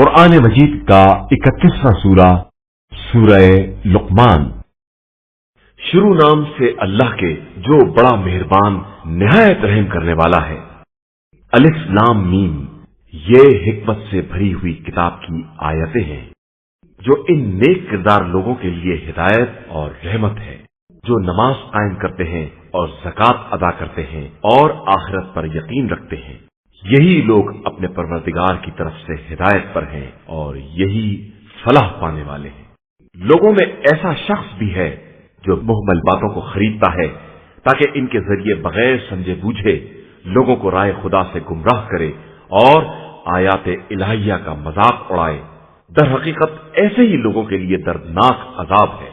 قرآن مجید کا 31واں سورہ سورہ لقمان۔ شروع نام سے اللہ کے جو بڑا مہربان نہایت رحم کرنے والا ہے۔ الف لام میم، یہ حکمت سے بھری ہوئی کتاب کی آیتیں ہیں جو ان نیک کردار لوگوں کے لیے ہدایت اور رحمت ہے جو نماز قائم کرتے ہیں اور زکوٰۃ ادا کرتے ہیں اور آخرت پر یقین رکھتے ہیں۔ یہی لوگ اپنے پروردگار کی طرف سے ہدایت پر ہیں اور یہی فلاح پانے والے ہیں۔ لوگوں میں ایسا شخص بھی ہے جو محمل باتوں کو خریدتا ہے تاکہ ان کے ذریعے بغیر سمجھے بوجھے لوگوں کو رائے خدا سے گمراہ کرے اور آیات الہیہ کا مذاق اڑائے۔ در حقیقت ایسے ہی لوگوں کے لیے دردناک عذاب ہے،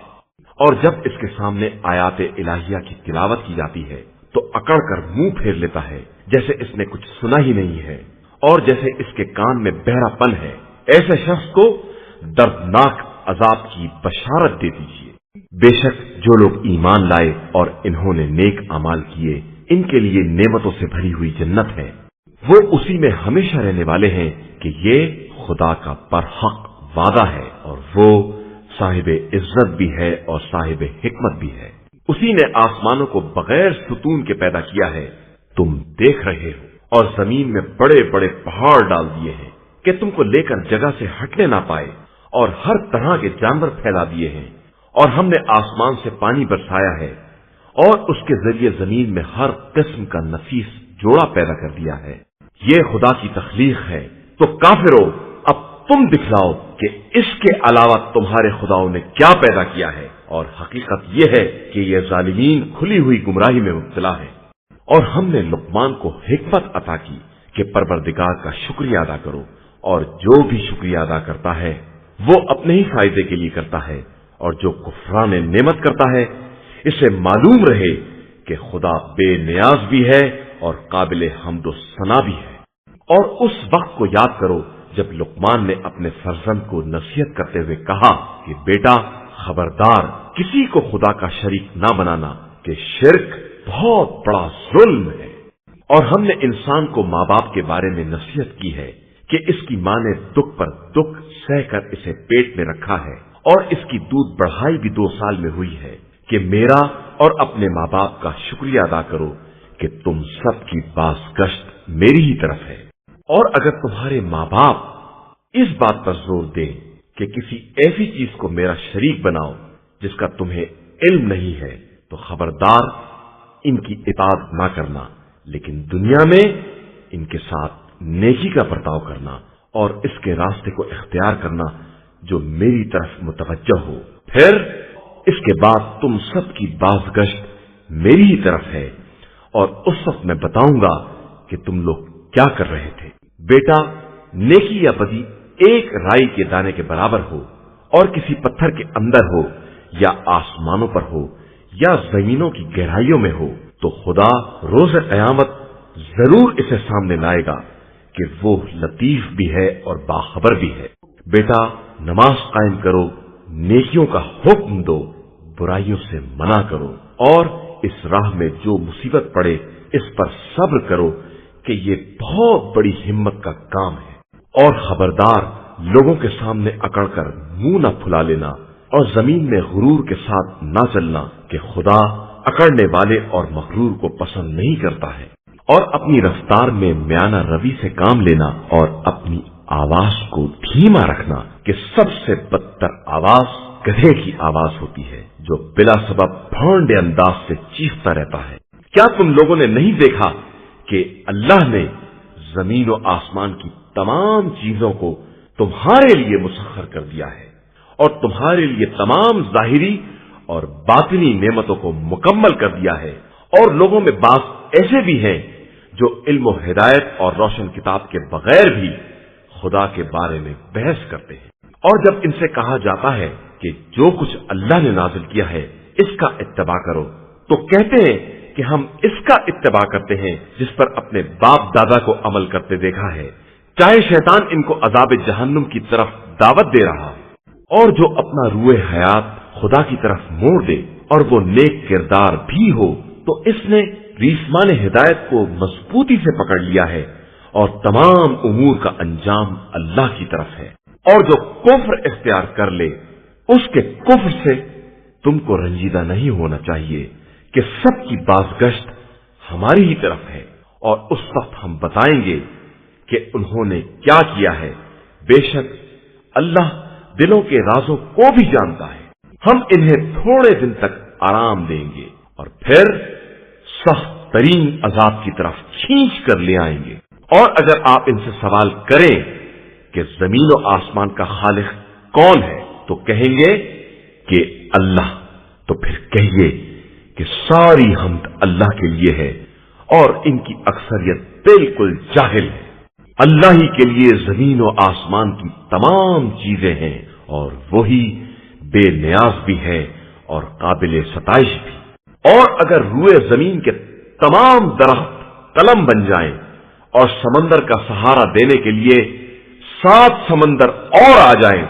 اور جب اس کے سامنے آیات الہیہ کی تلاوت کی جاتی ہے تو اکڑ کر منہ پھیر لیتا ہے جیسے اس نے کچھ سنا ہی نہیں ہے اور جیسے اس کے کان میں بہرا پن ہے۔ ایسے شخص کو دردناک عذاب کی بشارت دے دیجیے۔ بے شک جو لوگ ایمان لائے اور انہوں نے نیک اعمال کیے، ان کے لیے نعمتوں سے بھری ہوئی جنت ہے، وہ اسی میں ہمیشہ رہنے والے ہیں کہ یہ خدا کا برحق وعدہ ہے، اور وہ صاحب عزت بھی ہے اور صاحب حکمت بھی ہے۔ اسی نے آسمانوں کو بغیر ستون کے پیدا کیا ہے، تم دیکھ رہے ہو، اور زمین میں بڑے بڑے پہاڑ ڈال دیے ہیں کہ تم کو لے کر جگہ سے ہٹنے نہ پائے، اور ہر طرح کے جانور پھیلا دیے ہیں، اور ہم نے آسمان سے پانی برسایا ہے اور اس کے ذریعے زمین میں ہر قسم کا نفیس جوڑا پیدا کر دیا ہے۔ یہ خدا کی تخلیق ہے، تو کافرو اب تم دکھلاؤ کہ اس کے علاوہ تمہارے خداؤں نے کیا پیدا کیا ہے، اور حقیقت یہ ہے کہ یہ ظالمین کھلی ہوئی گمراہی میں مبتلا ہے۔ اور ہم نے لقمان کو حکمت عطا کی کہ پروردگار کا شکریہ ادا کرو، اور جو بھی شکریہ ادا کرتا ہے وہ اپنے ہی فائدے کے لیے کرتا ہے، اور جو کفران نعمت کرتا ہے اسے معلوم رہے کہ خدا بے نیاز بھی ہے اور قابل حمد و ثنا بھی ہے۔ اور اس وقت کو یاد کرو جب لقمان نے اپنے فرزند کو نصیحت کرتے ہوئے کہا کہ بیٹا خبردار، کسی کو خدا کا شریک نہ بنانا، کہ شرک بہت بڑا ظلم ہے۔ اور ہم نے انسان کو ماں باپ کے بارے میں نصیحت کی ہے کہ اس کی ماں نے دکھ پر دکھ سہ کر اسے پیٹ میں رکھا ہے، اور اس کی دودھ بڑھائی بھی 2 سال میں ہوئی ہے، کہ میرا اور اپنے ماں باپ کا شکریہ ادا کرو کہ تم سب کی باز گشت میری ہی طرف ہے۔ اور اگر تمہارے ماں باپ اس بات پر زور دیں کہ کسی ایسی چیز کو میرا شریک بناؤ جس کا تمہیں علم نہیں ہے، تو خبردار ان کی اطاعت نہ کرنا، لیکن دنیا میں ان کے ساتھ نیکی کا برتاؤ کرنا اور اس کے راستے کو اختیار کرنا جو میری طرف متوجہ ہو۔ پھر اس کے بعد تم سب کی باز گشت میری ہی طرف ہے، اور اس وقت میں بتاؤں گا کہ تم لوگ کیا کر رہے تھے۔ بیٹا نیکی یا بدی ایک رائی کے دانے کے برابر ہو، اور کسی پتھر کے اندر ہو یا آسمانوں پر ہو یا زمینوں کی گہرائیوں میں ہو، تو خدا روز قیامت ضرور اسے سامنے لائے گا کہ وہ لطیف بھی ہے اور باخبر بھی ہے۔ بیٹا نماز قائم کرو، نیکیوں کا حکم دو، برائیوں سے منع کرو، اور اس راہ میں جو مصیبت پڑے اس پر صبر کرو کہ یہ بہت بڑی ہمت کا کام ہے۔ اور خبردار لوگوں کے سامنے اکڑ کر منہ نہ پھلا لینا، اور زمین میں غرور کے ساتھ نہ چلنا، کہ خدا اکڑنے والے اور مغرور کو پسند نہیں کرتا ہے۔ اور اپنی رفتار میں میانہ روی سے کام لینا، اور اپنی آواز کو دھیما رکھنا، کہ سب سے بدتر آواز گدھے کی آواز ہوتی ہے جو بلا سبب بھونڈے انداز سے چیختا رہتا ہے۔ کیا تم لوگوں نے نہیں دیکھا کہ اللہ نے زمین و آسمان کی تمام چیزوں کو تمہارے لیے مسخر کر دیا ہے، اور تمہارے لیے تمام ظاہری اور باطنی نعمتوں کو مکمل کر دیا ہے۔ اور لوگوں میں بعض ایسے بھی ہیں جو علم و ہدایت اور روشن کتاب کے بغیر بھی خدا کے بارے میں بحث کرتے ہیں۔ اور جب ان سے کہا جاتا ہے کہ جو کچھ اللہ نے نازل کیا ہے اس کا اتباع کرو، تو کہتے ہیں کہ ہم اس کا اتباع کرتے ہیں جس پر اپنے باپ دادا کو عمل کرتے دیکھا ہے، چاہے شیطان ان کو عذاب جہنم کی طرف دعوت دے رہا۔ اور جو اپنا روح حیات خدا کی طرف موڑ دے اور وہ نیک کردار بھی ہو، تو اس نے ریسمان ہدایت کو مضبوطی سے پکڑ لیا ہے اور تمام امور کا انجام اللہ کی طرف ہے۔ اور جو کفر اختیار کر لے اس کے کفر سے تم کو رنجیدہ نہیں ہونا چاہیے کہ سب کی بازگشت ہماری ہی طرف ہے، اور اس وقت ہم بتائیں گے کہ انہوں نے کیا کیا ہے۔ بے شک اللہ دلوں کے رازوں کو بھی جانتا ہے۔ ہم انہیں تھوڑے دن تک آرام دیں گے اور پھر سخت ترین عذاب کی طرف کھینچ کر لے آئیں گے۔ اور اگر آپ ان سے سوال کریں کہ زمین و آسمان کا خالق کون ہے تو کہیں گے کہ اللہ، تو پھر کہیے کہ ساری حمد اللہ کے لیے ہے اور ان کی اکثریت بالکل جاہل ہے۔ اللہ ہی کے لیے زمین و آسمان کی تمام چیزیں ہیں اور وہی بے نیاز بھی ہے اور قابل ستائش بھی۔ اور اگر روئے زمین کے تمام درخت قلم بن جائیں اور سمندر کا سہارا دینے کے لیے 7 سمندر اور آ جائیں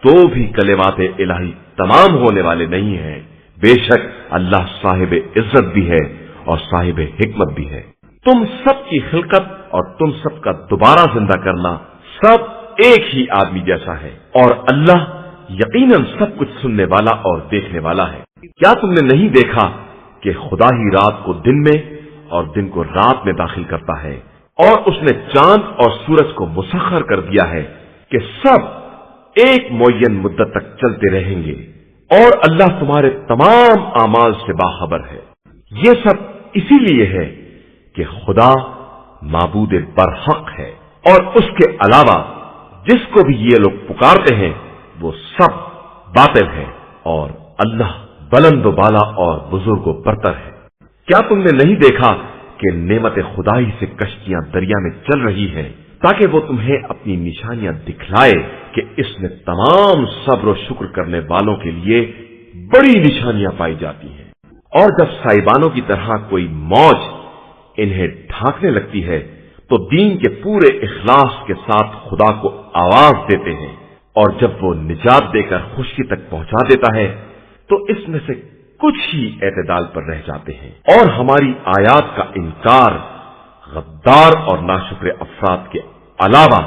تو بھی کلمات الہی تمام ہونے والے نہیں ہیں۔ بے شک اللہ صاحب عزت بھی ہے اور صاحب حکمت بھی ہے۔ تم سب کی خلقت اور تم سب کا دوبارہ زندہ کرنا سب ایک ہی آدمی جیسا ہے، اور اللہ یقیناً سب کچھ سننے والا اور دیکھنے والا ہے۔ کیا تم نے نہیں دیکھا کہ خدا ہی رات کو دن میں اور دن کو رات میں داخل کرتا ہے، اور اس نے چاند اور سورج کو مسخر کر دیا ہے کہ سب ایک معین مدت تک چلتے رہیں گے، اور اللہ تمہارے تمام اعمال سے باخبر ہے۔ یہ سب اسی لیے ہے کہ خدا معبود برحق ہے، اور اس کے علاوہ جس کو بھی یہ لوگ پکارتے ہیں وہ سب باطل ہے، اور اللہ بلند و بالا اور بزرگ و برتر ہے۔ کیا تم نے نہیں دیکھا کہ نعمت خدائی سے کشتیاں دریا میں چل رہی ہیں تاکہ وہ تمہیں اپنی نشانیاں دکھلائے کہ اس میں تمام صبر و شکر کرنے والوں کے لیے بڑی نشانیاں پائی جاتی ہیں۔ اور جب سائبانوں کی طرح کوئی موج انہیں ڈھانکنے لگتی ہے تو دین کے پورے اخلاص کے ساتھ خدا کو آواز دیتے ہیں، اور جب وہ نجات دے کر خشکی تک پہنچا دیتا ہے تو اس میں سے کچھ ہی اعتدال پر رہ جاتے ہیں، اور ہماری آیات کا انکار غدار اور ناشکر افراد کے علاوہ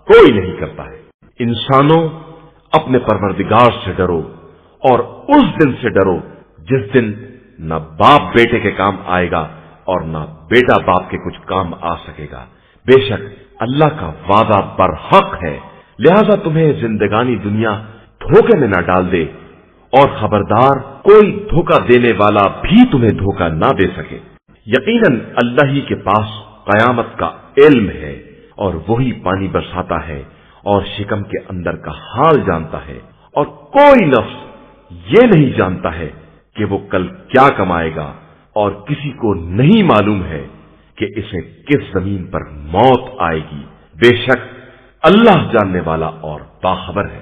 کوئی نہیں کرتا ہے۔ انسانوں، اپنے پروردگار سے ڈرو اور اس دن سے ڈرو جس دن نہ باپ بیٹے کے کام آئے گا اور نہ بیٹا باپ کے کچھ کام آ سکے گا۔ بے شک اللہ کا وعدہ برحق ہے، لہذا تمہیں زندگانی دنیا دھوکے میں نہ ڈال دے، اور خبردار کوئی دھوکہ دینے والا بھی تمہیں دھوکہ نہ دے سکے۔ یقیناً اللہ ہی کے پاس قیامت کا علم ہے، اور وہی پانی برساتا ہے اور شکم کے اندر کا حال جانتا ہے، اور کوئی نفس یہ نہیں جانتا ہے کہ وہ کل کیا کمائے گا، اور کسی کو نہیں معلوم ہے کہ اسے کس زمین پر موت آئے گی۔ بے شک اللہ جاننے والا اور باخبر ہے۔